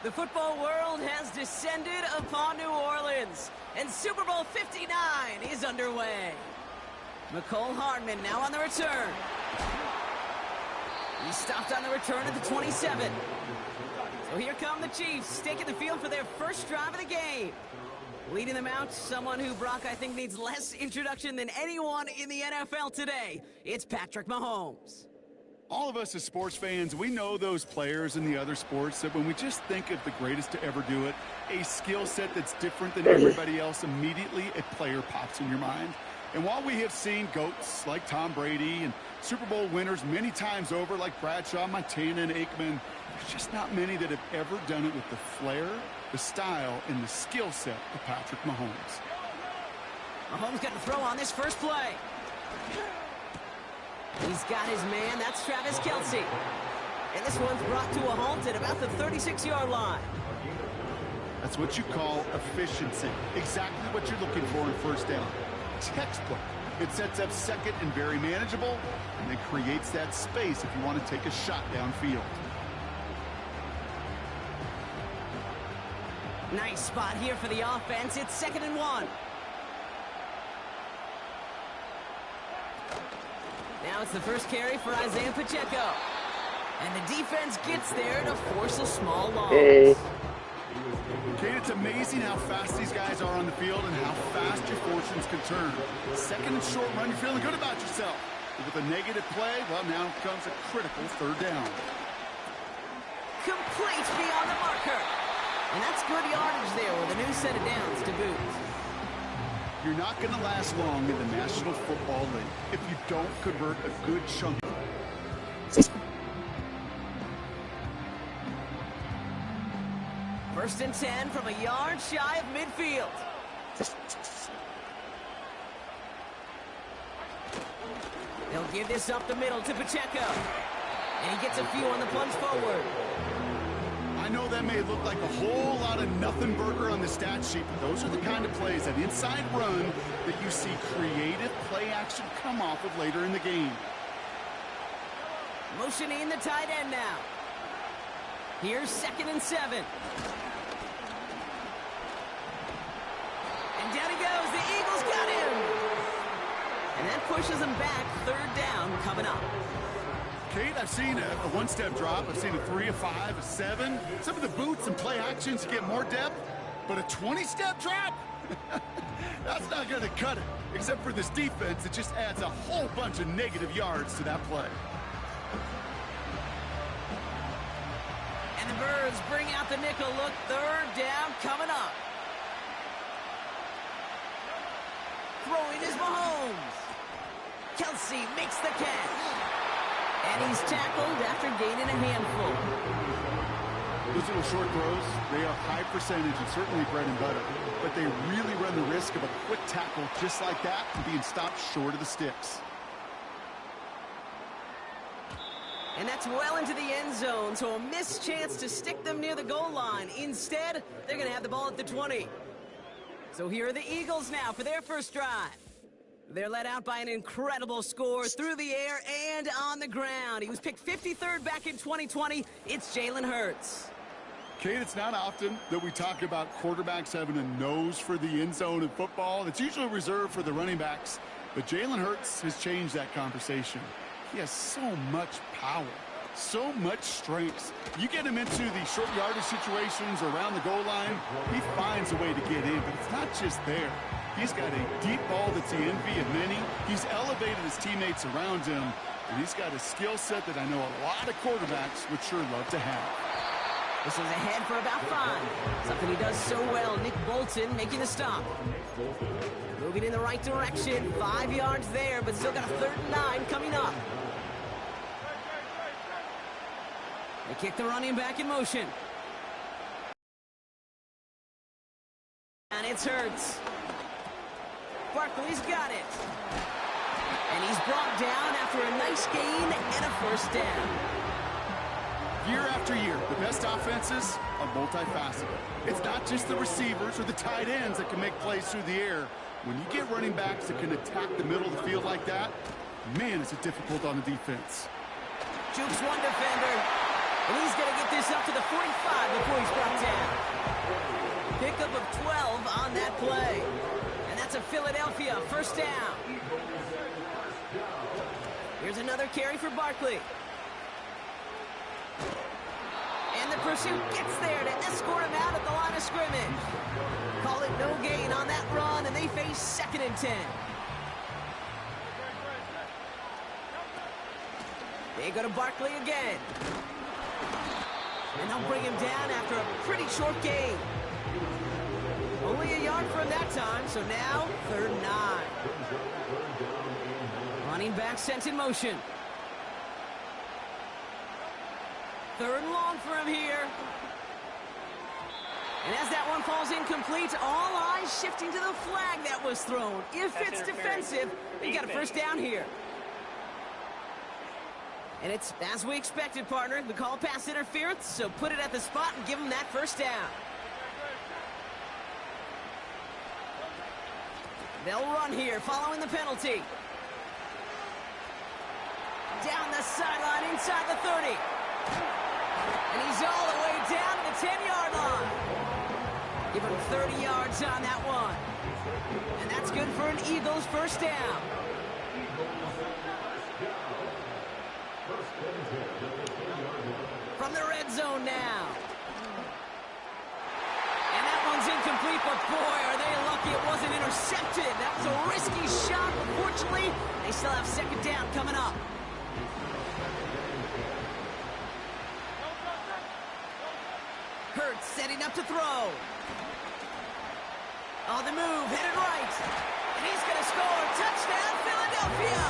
The football world has descended upon New Orleans, and Super Bowl 59 is underway. McCole Hardman now on the return. He stopped on the return at the 27. So here come the Chiefs, taking the field for their first drive of the game. Leading them out, someone who, Brock, I think needs less introduction than anyone in the NFL today. It's Patrick Mahomes. All of us as sports fans, we know those players in the other sports that when we just think of the greatest to ever do it, a skill set that's different than everybody else, immediately a player pops in your mind. And while we have seen GOATs like Tom Brady and Super Bowl winners many times over like Bradshaw, Montana, and Aikman, there's just not many that have ever done it with the flair, the style, and the skill set of Patrick Mahomes. Mahomes got to throw on this first play. He's got his man. That's Travis Kelce. And this one's brought to a halt at about the 36-yard line. That's what you call efficiency. Exactly what you're looking for in first down. Textbook. It sets up second and very manageable, and then creates that space if you want to take a shot downfield. Nice spot here for the offense. It's 2nd and 1. Now it's the first carry for Isaiah Pacheco. And the defense gets there to force a small loss. Kate, it's amazing how fast these guys are on the field and how fast your fortunes can turn. Second and short run, you're feeling good about yourself. But with a negative play, well, now comes a critical third down. Complete beyond the marker. And that's good yardage there with a new set of downs to boot. You're not going to last long in the National Football League if you don't convert a good chunk. First and 10 from a yard shy of midfield. They'll give this up the middle to Pacheco. And he gets a few on the plunge forward. I know that may look like a whole lot of nothing burger on the stat sheet, but those are the kind of plays, that inside run, that you see creative play action come off of later in the game. Motioning the tight end now. Here's 2nd and 7. And down he goes. The Eagles got him. And that pushes him back. 3rd down coming up. Kate, I've seen a one-step drop. I've seen a 3, a 5, a 7. Some of the boots and play actions get more depth, but a 20-step drop? That's not going to cut it. Except for this defense, it just adds a whole bunch of negative yards to that play. And the Birds bring out the nickel look. 3rd down coming up. Throwing is Mahomes. Kelce makes the catch. And he's tackled after gaining a handful. Those little short throws, they are high percentage and certainly bread and butter. But they really run the risk of a quick tackle just like that and being stopped short of the sticks. And that's well into the end zone, so a missed chance to stick them near the goal line. Instead, they're going to have the ball at the 20. So here are the Eagles now for their first drive. They're led out by an incredible score through the air and on the ground. He was picked 53rd back in 2020. It's Jalen Hurts. Kate, it's not often that we talk about quarterbacks having a nose for the end zone in football. It's usually reserved for the running backs. But Jalen Hurts has changed that conversation. He has so much power, so much strength. You get him into the short yardage situations or around the goal line, he finds a way to get in. But it's not just there. He's got a deep ball that's the envy of many. He's elevated his teammates around him, and he's got a skill set that I know a lot of quarterbacks would sure love to have. This is ahead for about 5. Something he does so well. Nick Bolton making the stop. Moving in the right direction. 5 yards there, but still got a 3rd and 9 coming up. They kick the running back in motion. And it's Hurts. Barkley's got it. And he's brought down after a nice gain and a first down. Year after year, the best offenses are multifaceted. It's not just the receivers or the tight ends that can make plays through the air. When you get running backs that can attack the middle of the field like that, man, is it difficult on the defense. Jukes one defender. And he's going to get this up to the 45 before he's brought down. Pickup of 12 on that play. And that's a Philadelphia first down. Here's another carry for Barkley. And the pursuit gets there to escort him out at the line of scrimmage. Call it no gain on that run, and they face 2nd and 10. They go to Barkley again. And they'll bring him down after a pretty short gain. Only a yard for him that time, so now 3rd and 9. Running back sent in motion. 3rd and long for him here. And as that one falls incomplete, all eyes shifting to the flag that was thrown. If it's defensive, they got a first down here. And it's as we expected, partner. The call pass interference, so put it at the spot and give them that first down. They'll run here following the penalty. Down the sideline inside the 30. And he's all the way down to the 10-yard line. Give him 30 yards on that one. And that's good for an Eagles first down. From the red zone now. And that one's incomplete, but boy, are they lucky it wasn't intercepted. That was a risky shot, but fortunately, they still have 2nd down coming up. Hurts setting up to throw. On the move, headed right. And he's going to score. Touchdown, Philadelphia!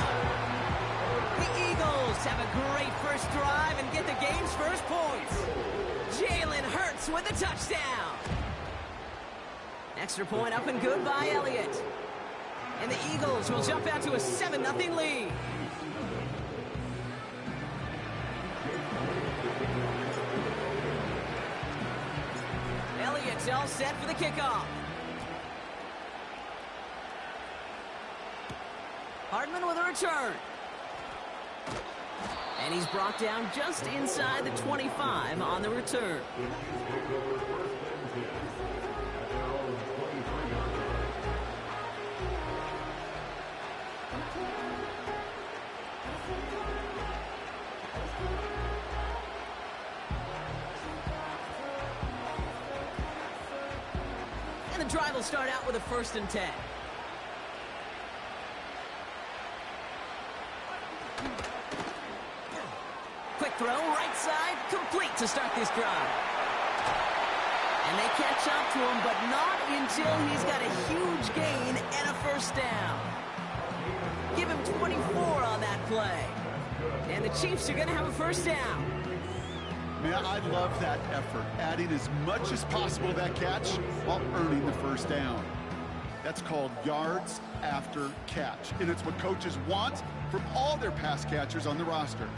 The Eagles have a great first drive and get the game's first points. Jalen Hurts with a touchdown. Extra point up and good by Elliott. And the Eagles will jump out to a 7-0 lead. Elliott's all set for the kickoff. Hardman with a return. And he's brought down just inside the 25 on the return. And the drive will start out with a 1st and 10. Quick throw, right side, complete to start this drive. And they catch up to him, but not until he's got a huge gain and a first down. Give him 24 on that play. And the Chiefs are going to have a first down. Man, I love that effort, adding as much as possible to that catch while earning the first down. That's called yards after catch, and it's what coaches want from all their pass catchers on the roster.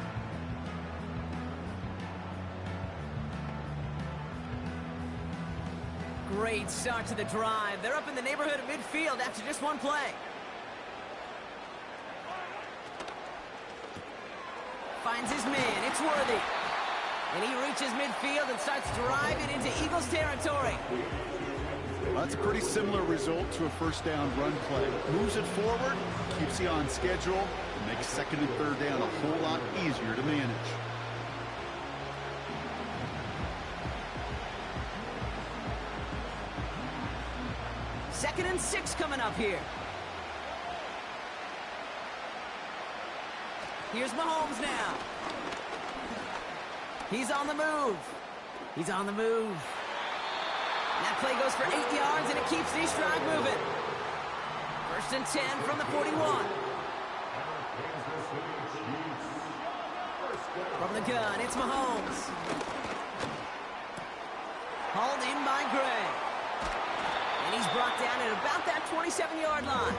Great start to the drive. They're up in the neighborhood of midfield after just one play. Finds his man. It's Worthy. And he reaches midfield and starts driving into Eagles territory. Well, that's a pretty similar result to a first down run play. Moves it forward, keeps you on schedule, and makes 2nd and 3rd down a whole lot easier to manage. Second and 6 coming up here. Here's Mahomes now. He's on the move. He's on the move. And that play goes for 8 yards, and it keeps these drive moving. 1st and 10 from the 41. From the gun, it's Mahomes. Hauled in by Gray. And he's brought down at about that 27-yard line.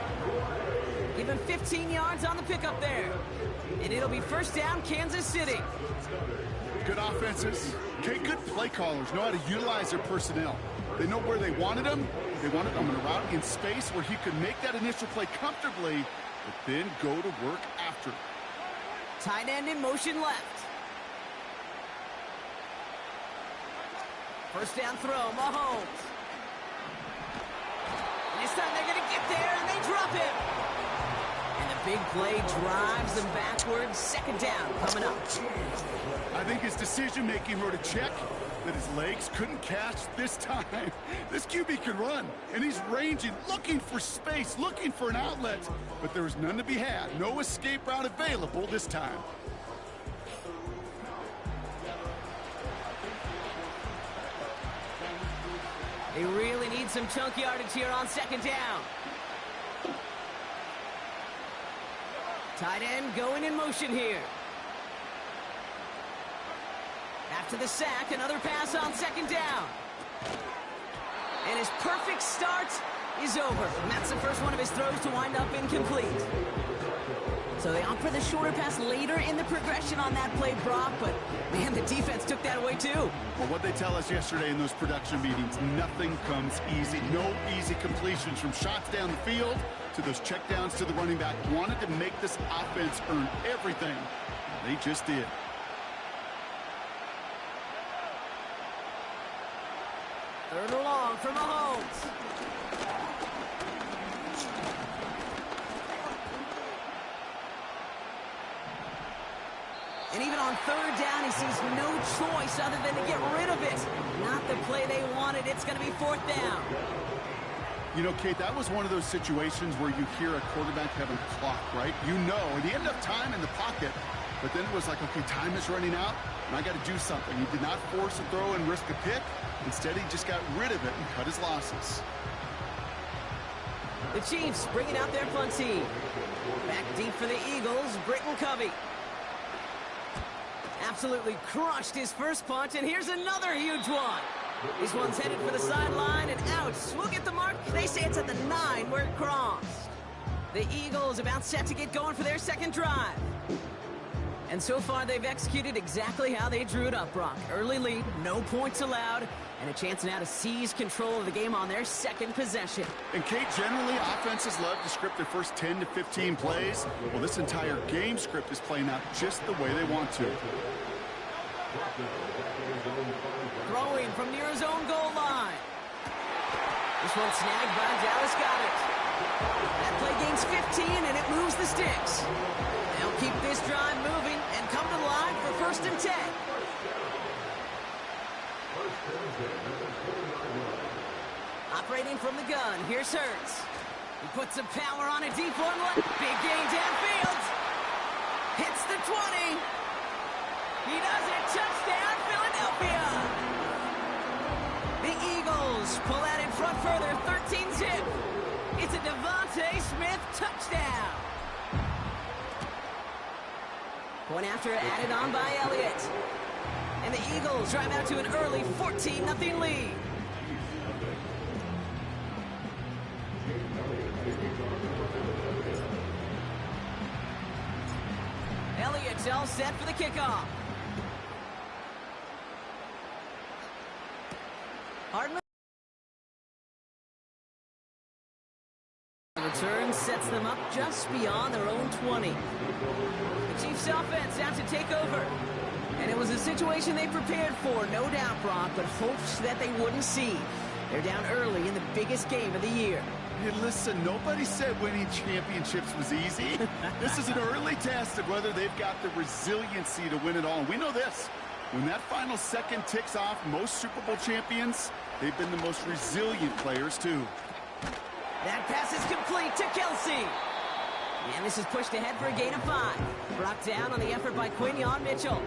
Give him 15 yards on the pickup there. And it'll be first down, Kansas City. Good offenses. Okay, good play callers know how to utilize their personnel. They know where they wanted him. They wanted him in a route in space where he could make that initial play comfortably, but then go to work after. Tight end in motion left. First down throw, Mahomes. And this time they're going to get there, and they drop him. And the big play drives them backwards. Second down coming up. I think his decision-making wrote a check that his legs couldn't catch this time. This QB can run, and he's ranging, looking for space, looking for an outlet. But there was none to be had. No escape route available this time. They really need some chunk yardage here on second down. Tight end going in motion here. After the sack, another pass on second down. And his perfect start is over. And that's the first one of his throws to wind up incomplete. So they opt for the shorter pass later in the progression on that play, Brock. But, man, the defense took that away, too. Well, what they tell us yesterday in those production meetings, nothing comes easy. No easy completions from shots down the field to those checkdowns to the running back. Wanted to make this offense earn everything. They just did. Third and long for Mahomes. And even on third down, he sees no choice other than to get rid of it. Not the play they wanted. It's going to be fourth down. You know, Kate, that was one of those situations where you hear a quarterback having a clock, right? You know, and he ended up time in the pocket. But then it was like, okay, time is running out, and I got to do something. He did not force a throw and risk a pick. Instead, he just got rid of it and cut his losses. The Chiefs bringing out their punt team. Back deep for the Eagles, Britton Covey. Absolutely crushed his first punt, and here's another huge one. This one's headed for the sideline, and ouch. We'll get the mark. They say it's at the 9 where it crossed. The Eagles about set to get going for their second drive. And so far, they've executed exactly how they drew it up, Brock. Early lead, no points allowed, and a chance now to seize control of the game on their second possession. And, Kate, generally, offenses love to script their first 10 to 15 plays. Well, this entire game script is playing out just the way they want to. Throwing from near his own goal line. This one snagged by Dallas Goedert. That play gains 15, and it moves the sticks. They'll keep this drive moving and come to the line for first and 10. Operating from the gun, here's Hurts. He puts some power on a deep one. Big gain downfield. Hits the 20. He does it. Touchdown, Philadelphia. The Eagles pull out in front further, 13-zip. It's a Devontae Smith touchdown. Point after added on by Elliott. And the Eagles drive out to an early 14-0 lead. Elliott's all set for the kickoff. Hardman. Return sets them up just beyond their own 20. The Chiefs offense out to take over. And it was a situation they prepared for, no doubt, Brock, but hopes that they wouldn't see. They're down early in the biggest game of the year. Hey, listen, nobody said winning championships was easy. This is an early test of whether they've got the resiliency to win it all. And we know this. When that final second ticks off, most Super Bowl champions, they've been the most resilient players, too. That pass is complete to Kelsey. And this is pushed ahead for a gain of 5. Brought down on the effort by Quinyon Mitchell.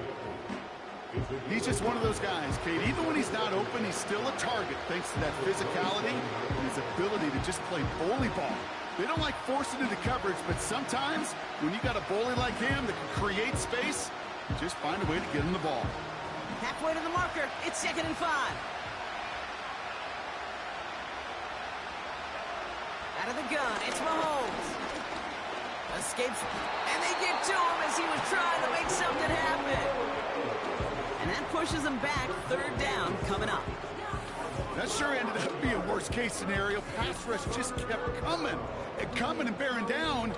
He's just one of those guys, Kate. Even when he's not open, he's still a target thanks to that physicality and his ability to just play bully ball. They don't like forcing into coverage, but sometimes when you got a bully like him that can create space, you just find a way to get him the ball. Halfway to the marker, it's 2nd and 5. Out of the gun, it's Mahomes. Escapes, and they get to him as he was trying to make something happen. And that pushes them back, 3rd down coming up. That sure ended up being worst-case scenario. Pass rush just kept coming and bearing down.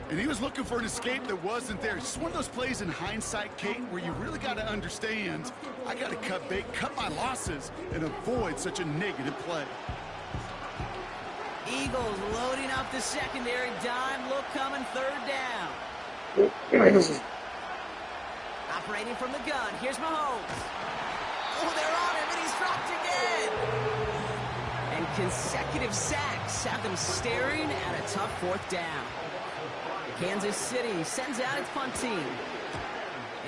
And he was looking for an escape that wasn't there. It's just one of those plays in hindsight, Kate, where you really got to understand, I got to cut bait, cut my losses, and avoid such a negative play. Eagles loading up the secondary. Dime look coming, third down. Operating from the gun. Here's Mahomes. Oh, they're on him, and he's dropped again. And consecutive sacks have them staring at a tough fourth down. Kansas City sends out its punt team.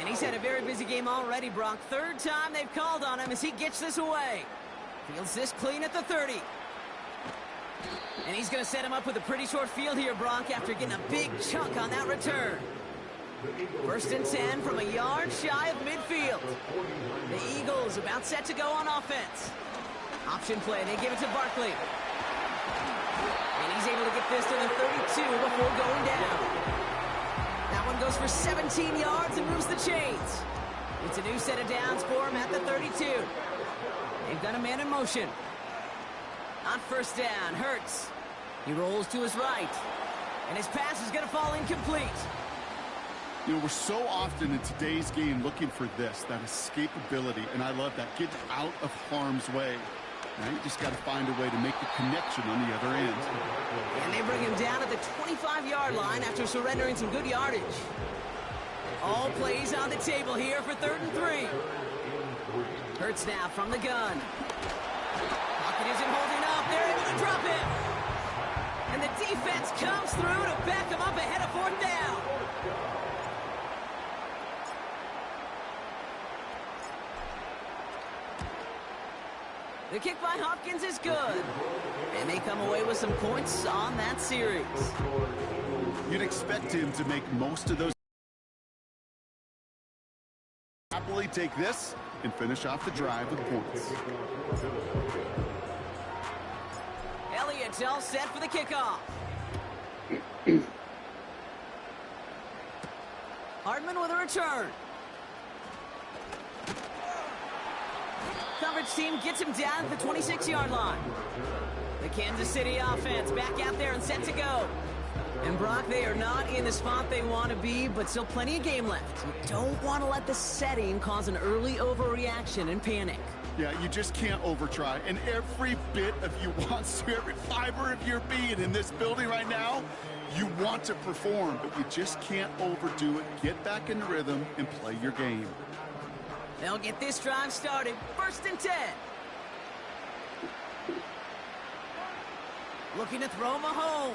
And he's had a very busy game already, Brock. Third time they've called on him as he gets this away. Fields this clean at the 30. And he's going to set him up with a pretty short field here, Brock, after getting a big chunk on that return. First and 10 from a yard shy of midfield. The Eagles about set to go on offense. Option play, they give it to Barkley. And he's able to get this to the 32 before going down. That one goes for 17 yards and moves the chains. It's a new set of downs for him at the 32. They've got a man in motion. On first down, Hurts. He rolls to his right. And his pass is going to fall incomplete. You know, we're so often in today's game looking for this, that escapability, and I love that. Get out of harm's way. Now you just got to find a way to make the connection on the other end. And they bring him down at the 25-yard line after surrendering some good yardage. All plays on the table here for 3rd and 3. Hurts now from the gun. Pocket isn't holding up. They're able to drop it. And the defense comes through to back him up ahead of 4th down. The kick by Hopkins is good. And they come away with some points on that series. You'd expect him to make most of those. Happily take this and finish off the drive with points. Elliott's all set for the kickoff. Hardman with a return. Coverage team gets him down at the 26-yard line. The Kansas City offense back out there and set to go. And Brock, they are not in the spot they want to be, but still plenty of game left. You don't want to let the setting cause an early overreaction and panic. Yeah, you just can't overtry. And every bit of you wants to, every fiber of your being in this building right now, you want to perform, but you just can't overdo it. Get back in the rhythm and play your game. They'll get this drive started. 1st and 10. Looking to throw Mahomes.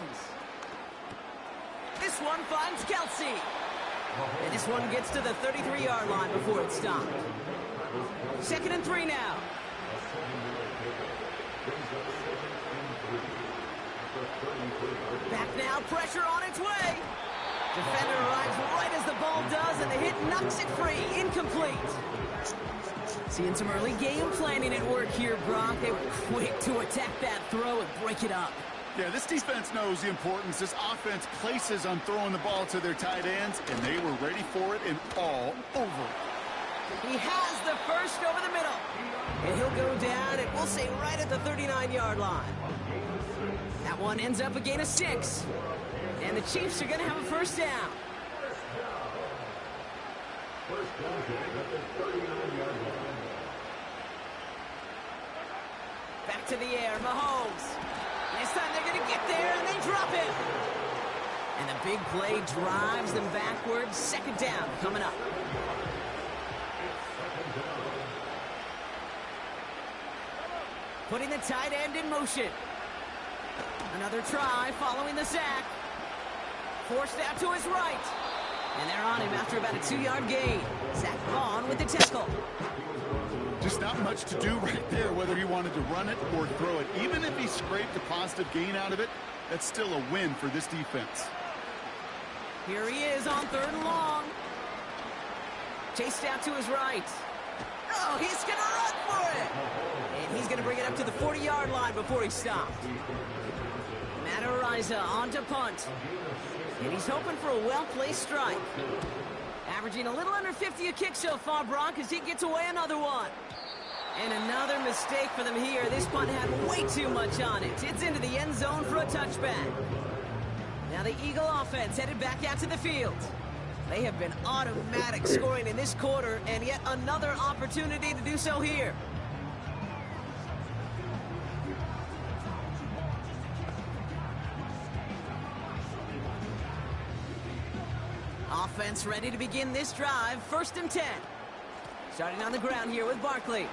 This one finds Kelsey. And this one gets to the 33-yard line before it's stopped. 2nd and 3 now. Back now, pressure on its way. Defender arrives right as the ball does, and the hit knocks it free. Incomplete. Seeing some early game planning at work here, Brock. They were quick to attack that throw and break it up. Yeah, this defense knows the importance this offense places on throwing the ball to their tight ends, and they were ready for it and all over. He has the first over the middle. And he'll go down, and we'll say right at the 39-yard line. That one ends up a gain of 6. And the Chiefs are going to have a first down. Back to the air, Mahomes. This time they're going to get there, and they drop it. And the big play drives them backwards. 2nd down coming up. Putting the tight end in motion. Another try following the sack. Forced out to his right. And they're on him after about a 2-yard gain. Zach Vaughn with the tackle. Just not much to do right there, whether he wanted to run it or throw it. Even if he scraped a positive gain out of it, that's still a win for this defense. Here he is on 3rd and long. Chased out to his right. Oh, he's going to run for it. And he's going to bring it up to the 40-yard line before he stopped. Matt Ariza on to punt. And he's hoping for a well-placed strike. Averaging a little under 50 a kick so far, Brock, as he gets away another one. And another mistake for them here. This punt had way too much on it. It's into the end zone for a touchback. Now the Eagle offense headed back out to the field. They have been automatic scoring in this quarter, and yet another opportunity to do so here. Offense ready to begin this drive. 1st and 10. Starting on the ground here with Barkley.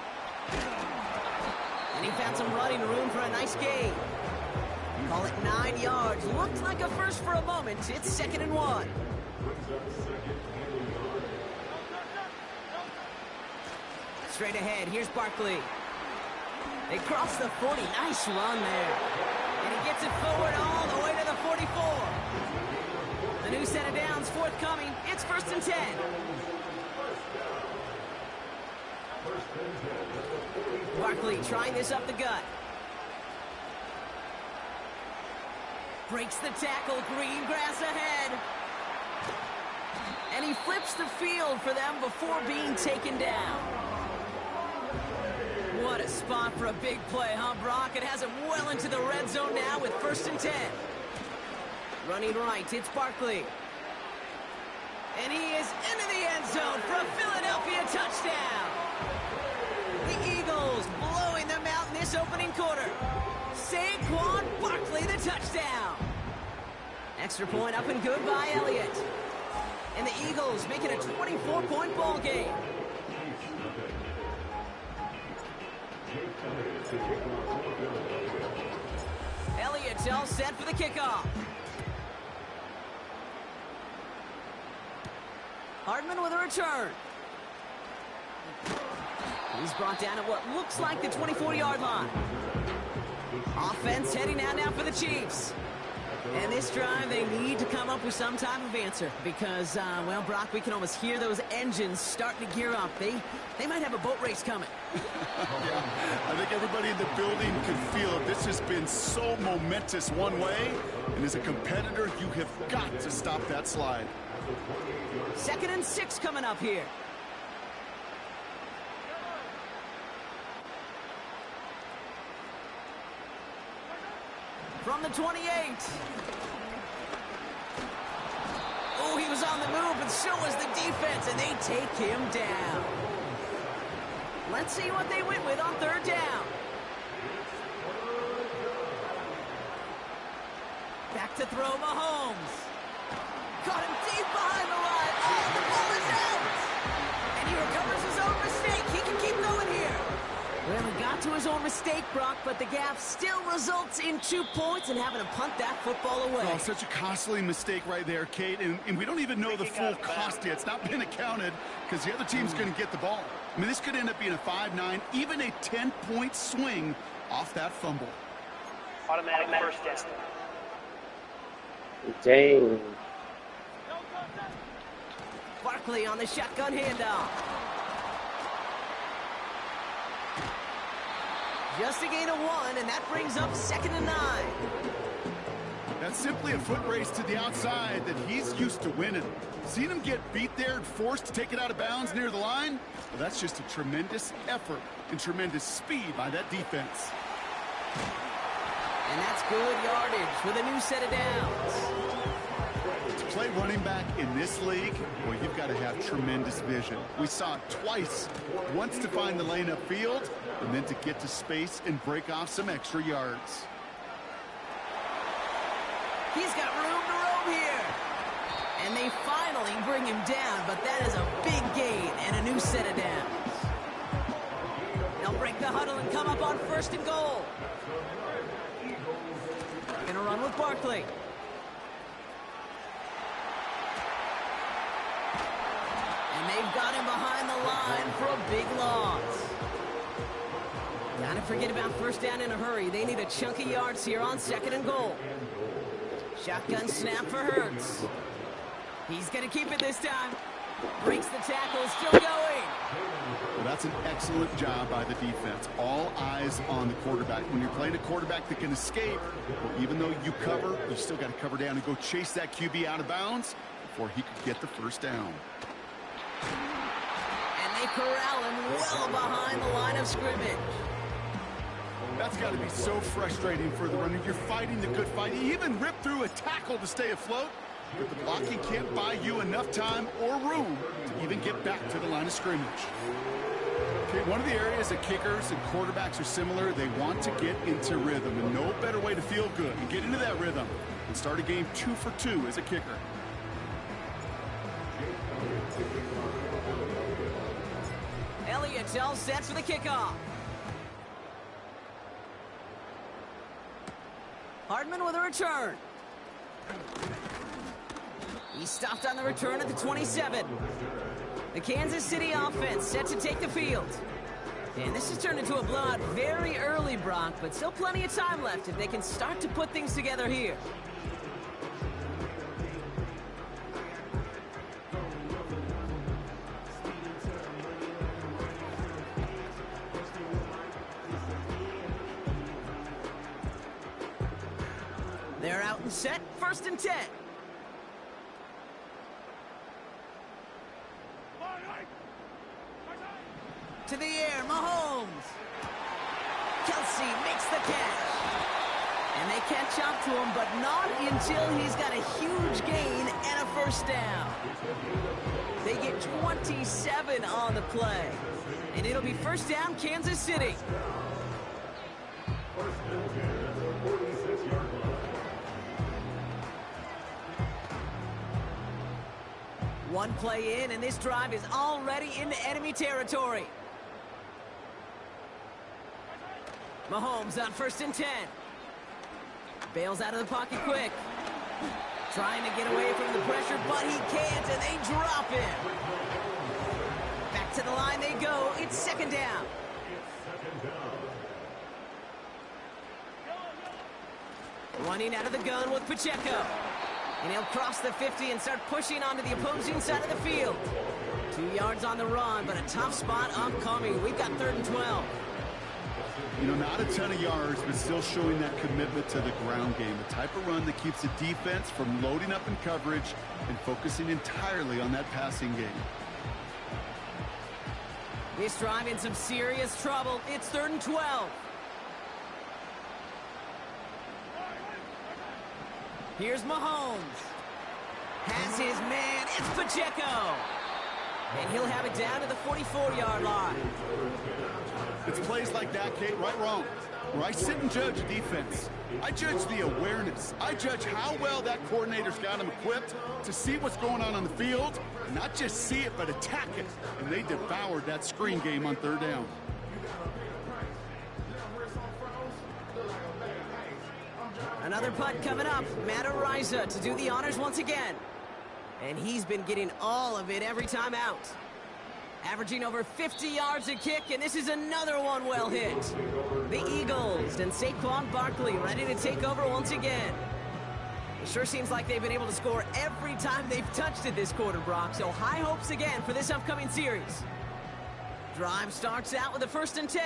And he found some running room for a nice gain. Call it 9 yards. Looked like a first for a moment. It's 2nd and 1. Straight ahead, here's Barkley. They cross the 40. Nice run there. And he gets it forward all the way to the 44. The new set of downs forthcoming. It's 1st and 10. Barkley trying this up the gut. Breaks the tackle. Green grass ahead. And he flips the field for them before being taken down. What a spot for a big play, huh, Brock? It has him well into the red zone now with 1st and 10. Running right, it's Barkley. And he is into the end zone for a Philadelphia touchdown. The Eagles blowing them out in this opening quarter. Saquon Barkley, the touchdown. Extra point up and good by Elliott. And the Eagles make it a 24-point ball game. Elliott's all set for the kickoff. Hardman with a return. He's brought down at what looks like the 24-yard line. Offense heading out now for the Chiefs. And this drive, they need to come up with some type of answer because, well, Brock, we can almost hear those engines starting to gear up. They might have a boat race coming. Yeah, I think everybody in the building can feel it. This has been so momentous one way, and as a competitor, you have got to stop that slide. 2nd and 6 coming up here. From the 28. Oh, he was on the move, but so was the defense, and they take him down. Let's see what they went with on 3rd down. Back to throw Mahomes. Caught him deep behind the line. Oh, the ball is out! And he recovers his own mistake. He can keep going here. Well, he got to his own mistake, Brock, but the gap still results in 2 points and having to punt that football away. Oh, such a costly mistake right there, Kate, and we don't even know the full cost yet. It's not been accounted because the other team's going to get the ball. I mean, this could end up being a 5-9, even a 10-point swing off that fumble. Automatic first down. Dang. Barkley on the shotgun handoff. Just a gain of 1, and that brings up 2nd and 9. That's simply a foot race to the outside that he's used to winning. Seen him get beat there and forced to take it out of bounds near the line? Well, that's just a tremendous effort and tremendous speed by that defense. And that's good yardage with a new set of downs. To play running back in this league, well, you've got to have tremendous vision. We saw it twice. Once to find the lane upfield, and then to get to space and break off some extra yards. He's got room to roam here. And they finally bring him down, but that is a big gain and a new set of downs. They'll break the huddle and come up on 1st and goal. Gonna run with Barkley. And they've got him behind the line for a big loss. Gotta forget about 1st down in a hurry. They need a chunk of yards here on 2nd and goal. Shotgun snap for Hurts. He's gonna keep it this time. Breaks the tackle, still going. Well, that's an excellent job by the defense. All eyes on the quarterback. When you're playing a quarterback that can escape, well, even though you cover, you still got to cover down and go chase that QB out of bounds before he could get the 1st down. And they corral him well behind the line of scrimmage. That's got to be so frustrating for the runner. You're fighting the good fight. You even rip through a tackle to stay afloat, but the blocking can't buy you enough time or room to even get back to the line of scrimmage. Okay, one of the areas that kickers and quarterbacks are similar, they want to get into rhythm, and no better way to feel good and get into that rhythm and start a game 2 for 2 as a kicker. Elliott's all set for the kickoff. Hardman with a return. He stopped on the return at the 27. The Kansas City offense set to take the field. And this has turned into a blowout very early, Brock, but still plenty of time left if they can start to put things together here. They're out and set, 1st and 10. To the air, Mahomes. Kelsey makes the catch. And they catch up to him, but not until he's got a huge gain and a 1st down. They get 27 on the play. And it'll be 1st down, Kansas City. One play in, and this drive is already into enemy territory. Mahomes on 1st and 10. Bails out of the pocket quick. Trying to get away from the pressure, but he can't, and they drop him. Back to the line they go. It's 2nd down. Running out of the gun with Pacheco. And he'll cross the 50 and start pushing onto the opposing side of the field. 2 yards on the run, but a tough spot upcoming. We've got 3rd and 12. You know, not a ton of yards, but still showing that commitment to the ground game. The type of run that keeps the defense from loading up in coverage and focusing entirely on that passing game. This drive in some serious trouble. It's 3rd and 12. Here's Mahomes. Has his man. It's Pacheco. And he'll have it down to the 44-yard line. It's plays like that, Kate, right wrong, where I sit and judge a defense. I judge the awareness. I judge how well that coordinator's got him equipped to see what's going on the field, and not just see it, but attack it. And they devoured that screen game on 3rd down. Another punt coming up. Matt Ariza to do the honors once again. And he's been getting all of it every time out. Averaging over 50 yards a kick, and this is another one well hit. The Eagles and Saquon Barkley ready to take over once again. It sure seems like they've been able to score every time they've touched it this quarter, Brock, so high hopes again for this upcoming series. Drive starts out with a 1st and 10.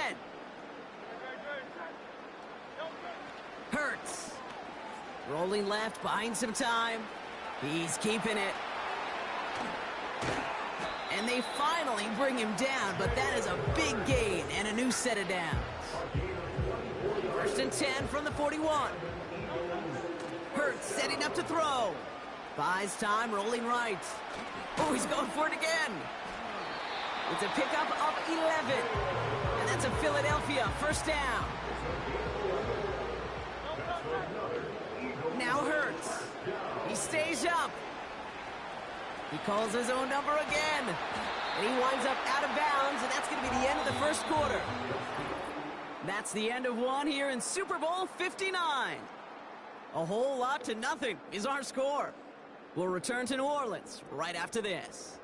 Hurts. Rolling left, buying some time. He's keeping it. And they finally bring him down, but that is a big gain and a new set of downs. 1st and 10 from the 41. Hurts setting up to throw. Buys time, rolling right. Oh, he's going for it again. It's a pickup of 11. And that's a Philadelphia 1st down. Now Hurts. He stays up. He calls his own number again. And he winds up out of bounds, and that's going to be the end of the 1st quarter. That's the end of one here in Super Bowl 59. A whole lot to nothing is our score. We'll return to New Orleans right after this.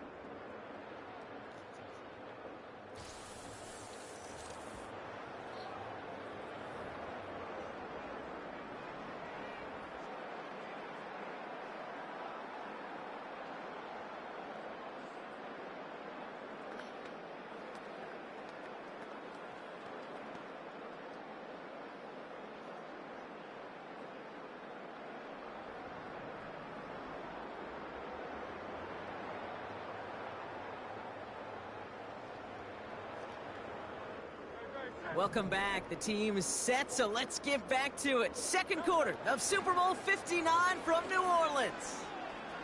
Welcome back. The team is set, so let's get back to it. Second quarter of Super Bowl 59 from New Orleans.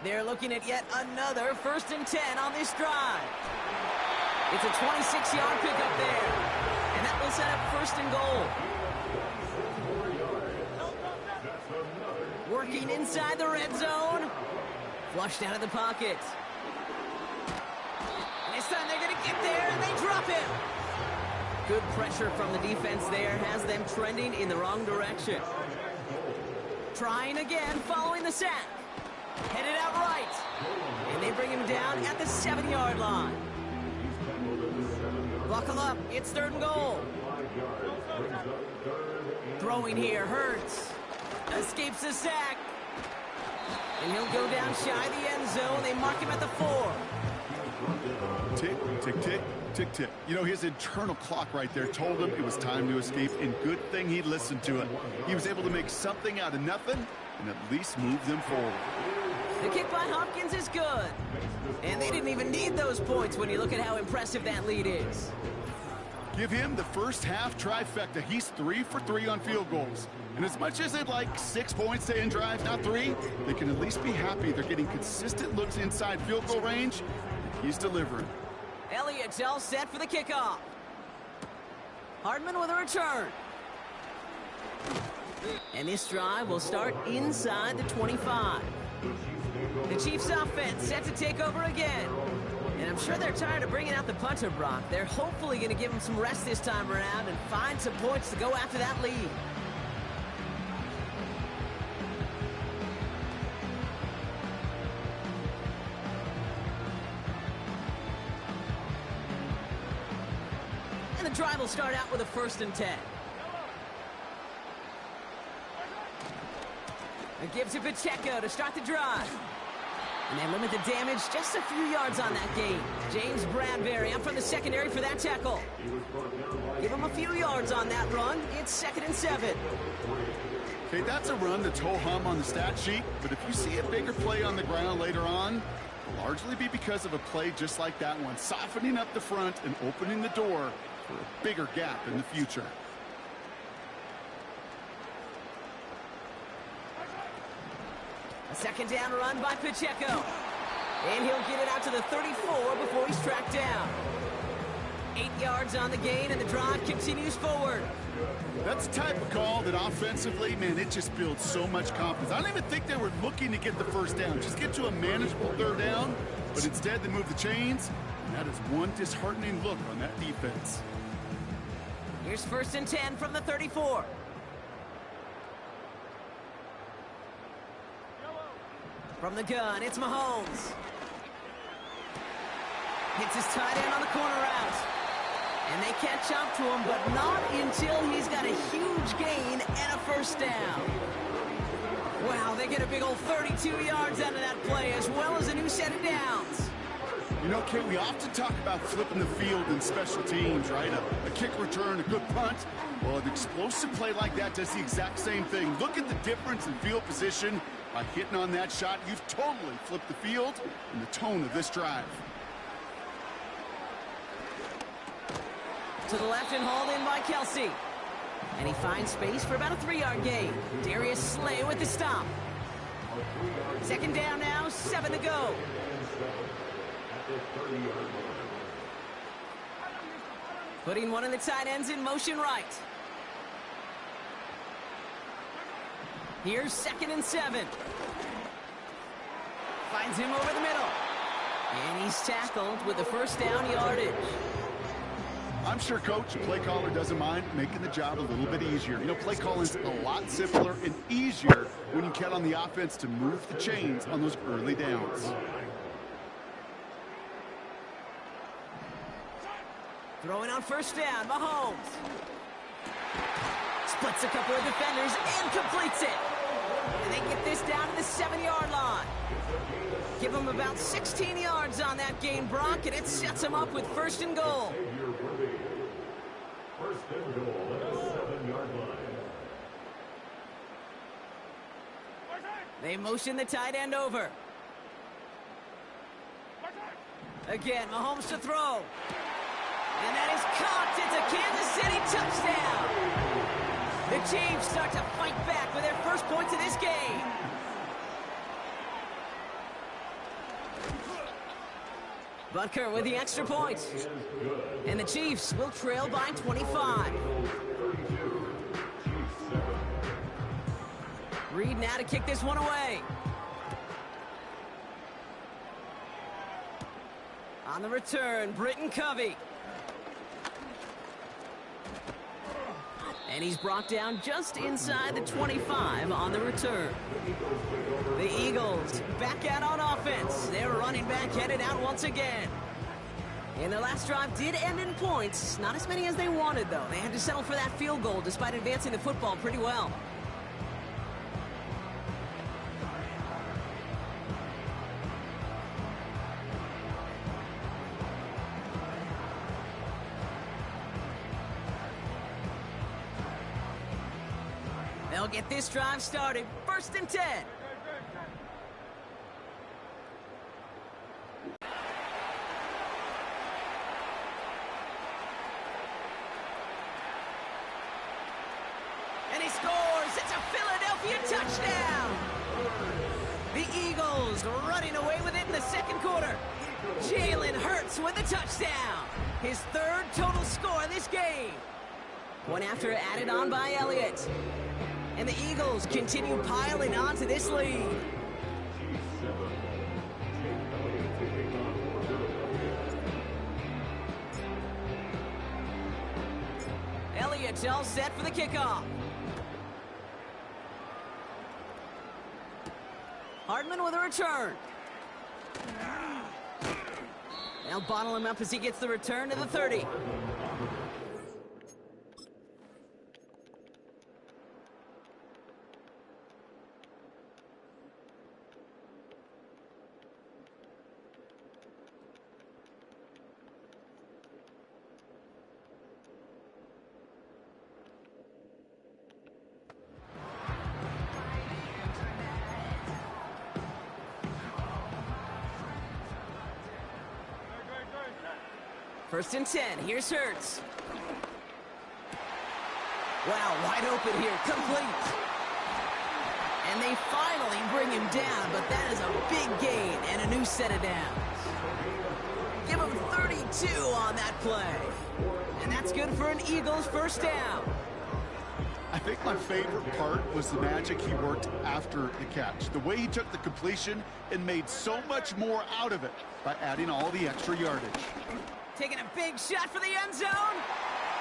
They're looking at yet another 1st and 10 on this drive. It's a 26-yard pickup there, and that will set up 1st and goal. Working inside the red zone. Flushed out of the pocket. And this time they're going to get there, and they drop him. Good pressure from the defense there has them trending in the wrong direction. Trying again following the sack. Headed out right. And they bring him down at the 7-yard line. Buckle up. It's 3rd and goal. Throwing here. Hurts. Escapes the sack. And he'll go down shy the end zone. They mark him at the 4. Tick, tick, tick, tick, tick. You know, his internal clock right there told him it was time to escape, and good thing he listened to it. He was able to make something out of nothing and at least move them forward. The kick by Hopkins is good. And they didn't even need those points when you look at how impressive that lead is. Give him the first half trifecta. He's 3 for 3 on field goals. And as much as they'd like 6 points to end drives, not 3, they can at least be happy they're getting consistent looks inside field goal range. He's delivering. Elliott's all set for the kickoff. Hardman with a return. And this drive will start inside the 25. The Chiefs offense set to take over again. And I'm sure they're tired of bringing out the punter, Brock. They're hopefully going to give him some rest this time around and find some points to go after that lead. And the drive will start out with a 1st and 10. It gives to Pacheco to start the drive. And they limit the damage just a few yards on that gain. James Bradbury up from the secondary for that tackle. Give him a few yards on that run. It's 2nd and 7. Okay, that's a run that's ho-hum on the stat sheet, but if you see a bigger play on the ground later on, it'll largely be because of a play just like that one, softening up the front and opening the door for a bigger gap in the future. A 2nd down run by Pacheco. And he'll get it out to the 34 before he's tracked down. 8 yards on the gain, and the drive continues forward. That's the type of call that offensively, man, it just builds so much confidence. I don't even think they were looking to get the 1st down. Just get to a manageable 3rd down, but instead they move the chains, and that is one disheartening look on that defense. Here's 1st and 10 from the 34. From the gun, it's Mahomes. Hits his tight end on the corner out. And they catch up to him, but not until he's got a huge gain and a 1st down. Wow, they get a big old 32 yards out of that play, as well as a new set of downs. You know, Kate, we often talk about flipping the field in special teams, right? A kick return, a good punt. Well, an explosive play like that does the exact same thing. Look at the difference in field position. By hitting on that shot, you've totally flipped the field and the tone of this drive. To the left and hauled in by Kelsey. And he finds space for about a 3-yard gain. Darius Slay with the stop. 2nd down now, 7 to go. Putting one of the tight ends in motion right. Here's 2nd and 7. Finds him over the middle. And he's tackled with the 1st down yardage. I'm sure Coach, play caller doesn't mind making the job a little bit easier. You know, play calling's a lot simpler and easier when you count on the offense to move the chains on those early downs. Throwing on 1st down, Mahomes. Splits a couple of defenders and completes it. And they get this down to the 7-yard line. Give them about 16 yards on that gain, Brock, and it sets them up with 1st and goal. 1st and goal at the 7-yard line. They motion the tight end over. Again, Mahomes to throw. And that is caught. It's a Kansas City touchdown. The Chiefs start to fight back with their first points of this game. Butker with the extra point. And the Chiefs will trail by 25. Reed now to kick this one away. On the return, Britton Covey. And he's brought down just inside the 25 on the return. The Eagles back out on offense. Their running back headed out once again. And their last drive did end in points. Not as many as they wanted, though. They had to settle for that field goal despite advancing the football pretty well. They'll get this drive started. 1st and 10. And he scores. It's a Philadelphia touchdown. The Eagles running away with it in the second quarter. Jalen Hurts with a touchdown. His 3rd total score in this game. One after added on by Elliott. And the Eagles continue piling on to this lead. Elliott's all set for the kickoff. Hardman with a return. They'll bottle him up as he gets the return to the 30. First and 10. Here's Hurts. Wow, wide open here. Complete. And they finally bring him down, but that is a big gain and a new set of downs. Give him 32 on that play. And that's good for an Eagles first down. I think my favorite part was the magic he worked after the catch. The way he took the completion and made so much more out of it by adding all the extra yardage. Taking a big shot for the end zone.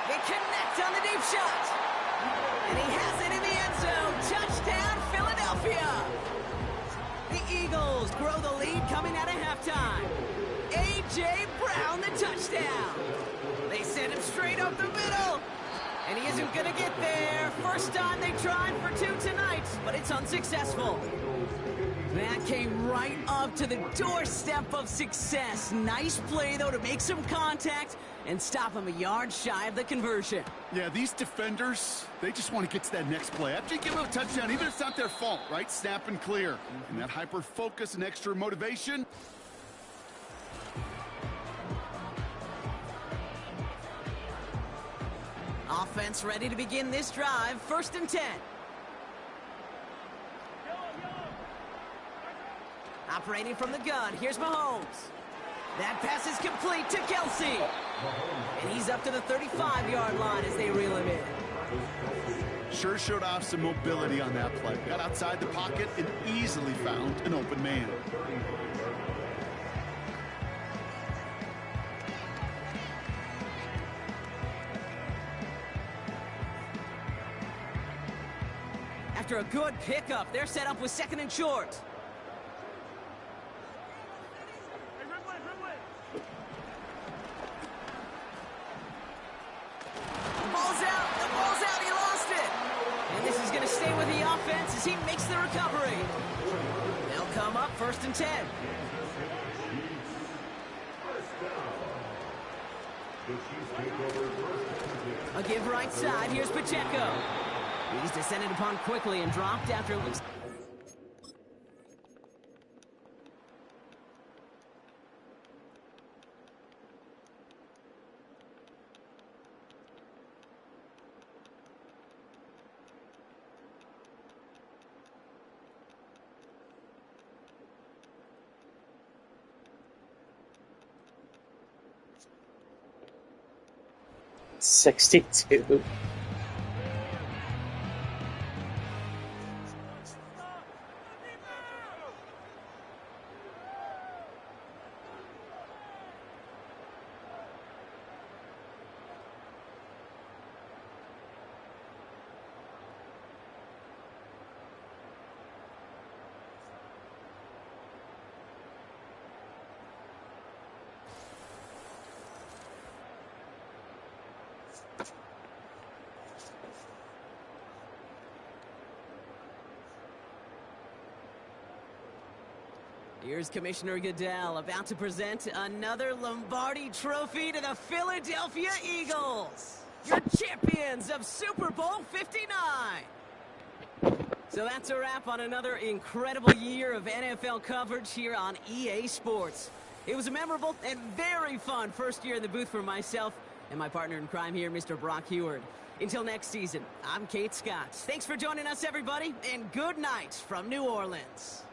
They connect on the deep shot. And he has it in the end zone. Touchdown, Philadelphia. The Eagles grow the lead coming out of halftime. A.J. Brown, the touchdown. They send him straight up the middle. And he isn't going to get there. First time they tried for 2 tonight, but it's unsuccessful. That came right up to the doorstep of success. Nice play, though, to make some contact and stop him a yard shy of the conversion. Yeah, these defenders, they just want to get to that next play. After you give them a touchdown, even if it's not their fault, right? Snap and clear. And that hyper-focus and extra motivation. Offense ready to begin this drive. 1st and 10. Operating from the gun, here's Mahomes. That pass is complete to Kelsey. And he's up to the 35-yard line as they reel him in. Sure showed off some mobility on that play. Got outside the pocket and easily found an open man. After a good pickup, they're set up with 2nd and short. The ball's out, he lost it. And this is going to stay with the offense as he makes the recovery. They'll come up 1st and 10. A give right side, here's Pacheco. He's descended upon quickly and dropped after it looks... 62. Here's Commissioner Goodell about to present another Lombardi Trophy to the Philadelphia Eagles, your champions of Super Bowl 59. So that's a wrap on another incredible year of NFL coverage here on EA Sports. It was a memorable and very fun first year in the booth for myself and my partner in crime here, Mr. Brock Heward. Until next season, I'm Kate Scott. Thanks for joining us, everybody, and good night from New Orleans.